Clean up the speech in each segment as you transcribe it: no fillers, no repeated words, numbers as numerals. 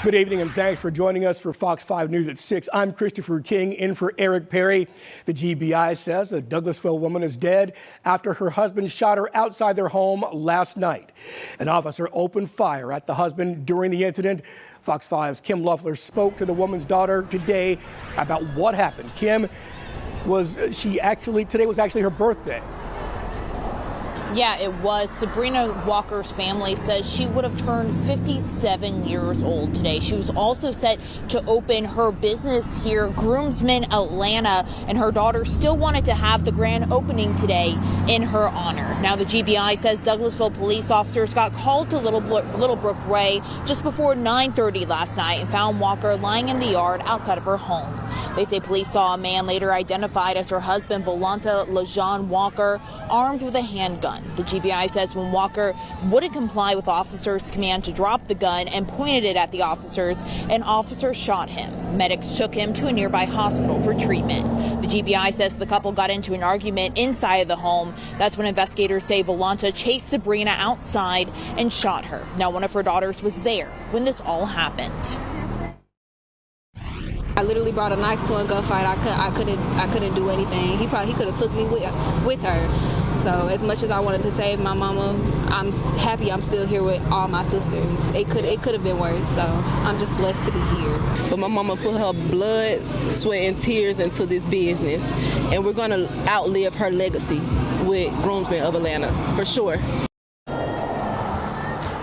Good evening and thanks for joining us for Fox 5 News at 6. I'm Christopher King in for Eric Perry. The GBI says a Douglasville woman is dead after her husband shot her outside their home last night. An officer opened fire at the husband during the incident. Fox 5's Kim Loeffler spoke to the woman's daughter today about what happened. Kim, today was actually her birthday. Yeah, it was. Sabrina Walker's family says she would have turned 57 years old today. She was also set to open her business here, Groomsmen Atlanta, and her daughter still wanted to have the grand opening today in her honor. Now, the GBI says Douglasville police officers got called to Littlebrook Way just before 9:30 last night and found Walker lying in the yard outside of her home. They say police saw a man later identified as her husband, Volanta LaJean Walker, armed with a handgun. The GBI says when Walker wouldn't comply with officers' command to drop the gun and pointed it at the officers, an officer shot him. Medics took him to a nearby hospital for treatment. The GBI says the couple got into an argument inside of the home. That's when investigators say Volanta chased Sabrina outside and shot her. Now, one of her daughters was there when this all happened. I literally brought a knife to a gunfight. I couldn't do anything. He could have took me with her. So as much as I wanted to save my mama, I'm happy I'm still here with all my sisters. It could have been worse. So I'm just blessed to be here. But my mama put her blood, sweat, and tears into this business, and we're gonna outlive her legacy with Groomsmen of Atlanta for sure.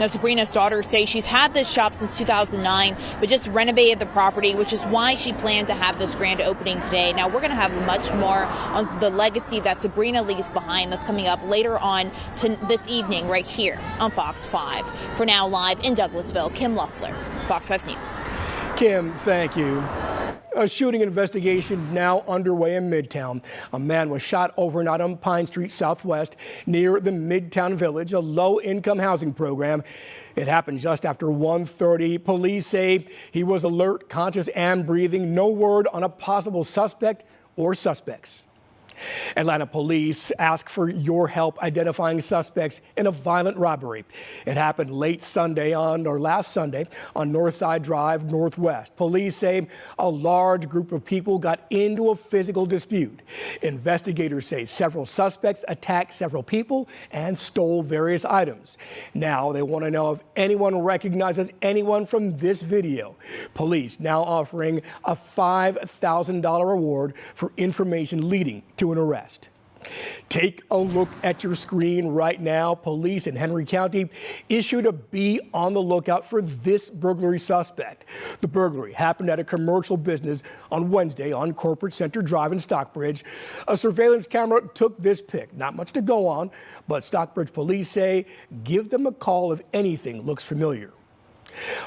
Now, Sabrina's daughters say she's had this shop since 2009, but just renovated the property, which is why she planned to have this grand opening today. Now, we're going to have much more on the legacy that Sabrina leaves behind that's coming up later on this evening right here on Fox 5. For now, live in Douglasville, Kim Loeffler, Fox 5 News. Kim, thank you. A shooting investigation now underway in Midtown. A man was shot overnight on Pine Street Southwest near the Midtown Village, a low-income housing program. It happened just after 1:30. Police say he was alert, conscious, and breathing. No word on a possible suspect or suspects. Atlanta police ask for your help identifying suspects in a violent robbery. It happened last Sunday on Northside Drive Northwest. Police say a large group of people got into a physical dispute. Investigators say several suspects attacked several people and stole various items. Now they want to know if anyone recognizes anyone from this video. Police now offering a $5,000 reward for information leading to an arrest. Take a look at your screen right now. Police in Henry County issued a be on the lookout for this burglary suspect. The burglary happened at a commercial business on Wednesday on Corporate Center Drive in Stockbridge. A surveillance camera took this pic. Not much to go on, but Stockbridge police say give them a call if anything looks familiar.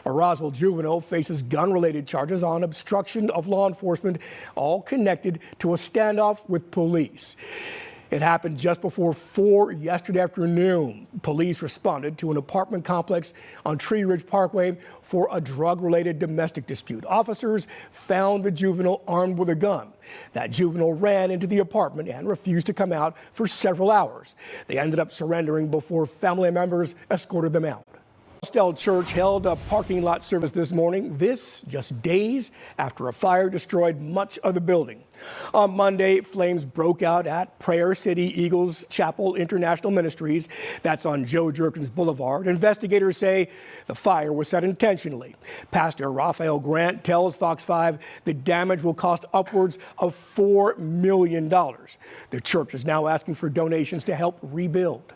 A Roswell juvenile faces gun-related charges on obstruction of law enforcement, all connected to a standoff with police. It happened just before 4 yesterday afternoon. Police responded to an apartment complex on Tree Ridge Parkway for a drug-related domestic dispute. Officers found the juvenile armed with a gun. That juvenile ran into the apartment and refused to come out for several hours. They ended up surrendering before family members escorted them out. Westside Church held a parking lot service this morning. This just days after a fire destroyed much of the building. On Monday, flames broke out at Prayer City Eagles Chapel International Ministries. That's on Joe Jerkins Boulevard. Investigators say the fire was set intentionally. Pastor Raphael Grant tells Fox 5 the damage will cost upwards of $4 million. The church is now asking for donations to help rebuild.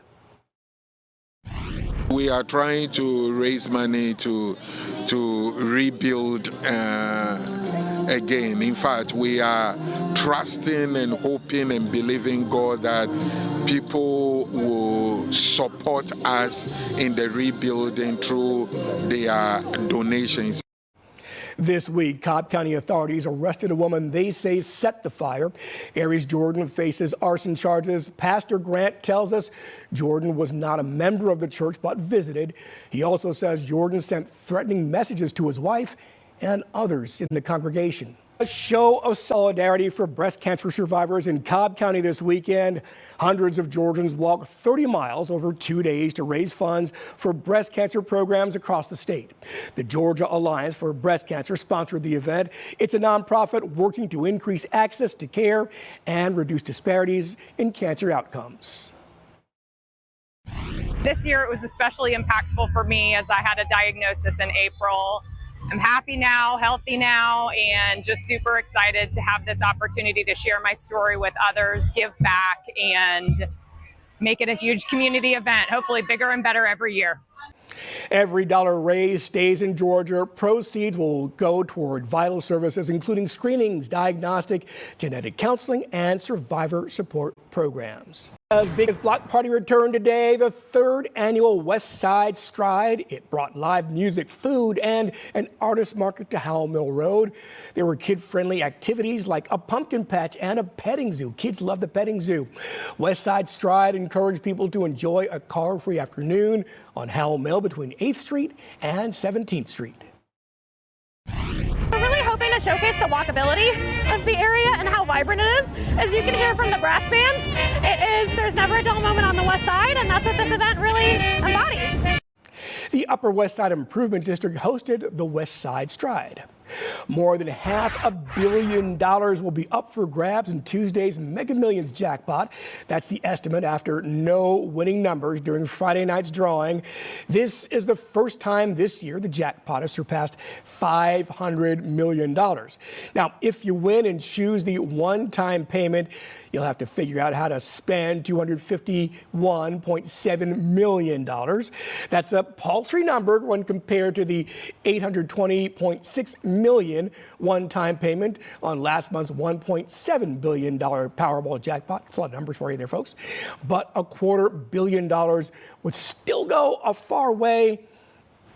We are trying to raise money to rebuild again. In fact, we are trusting and hoping and believing God that people will support us in the rebuilding through their donations. This week, Cobb County authorities arrested a woman they say set the fire. Aries Jordan faces arson charges. Pastor Grant tells us Jordan was not a member of the church but visited. He also says Jordan sent threatening messages to his wife and others in the congregation. A show of solidarity for breast cancer survivors in Cobb County this weekend. Hundreds of Georgians walked 30 miles over 2 days to raise funds for breast cancer programs across the state. The Georgia Alliance for Breast Cancer sponsored the event. It's a nonprofit working to increase access to care and reduce disparities in cancer outcomes. This year it was especially impactful for me as I had a diagnosis in April. I'm happy now, healthy now, and just super excited to have this opportunity to share my story with others, give back, and make it a huge community event, hopefully bigger and better every year. Every dollar raised stays in Georgia. Proceeds will go toward vital services, including screenings, diagnostic, genetic counseling, and survivor support programs. As biggest block party returned today, the third annual Westside Stride. It brought live music, food, and an artist market to Howell Mill Road. There were kid-friendly activities like a pumpkin patch and a petting zoo. Kids love the petting zoo. Westside Stride encouraged people to enjoy a car-free afternoon on Howell Mill between 8th Street and 17th Street. We're really hoping to showcase the walkability of the area and how vibrant it is. As you can hear from the brass bands, there's never a dull moment on the west side, and that's what this event really embodies. The Upper West Side Improvement District hosted the Westside Stride. More than $500 million will be up for grabs in Tuesday's Mega Millions jackpot. That's the estimate after no winning numbers during Friday night's drawing. This is the first time this year the jackpot has surpassed $500 million. Now, if you win and choose the one-time payment, you'll have to figure out how to spend $251.7 million. That's a paltry number when compared to the $820.6 million one-time payment on last month's $1.7 billion Powerball jackpot. That's a lot of numbers for you there, folks. But $250 million would still go a far way.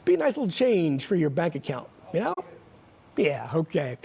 Be a nice little change for your bank account, you know? Yeah, okay.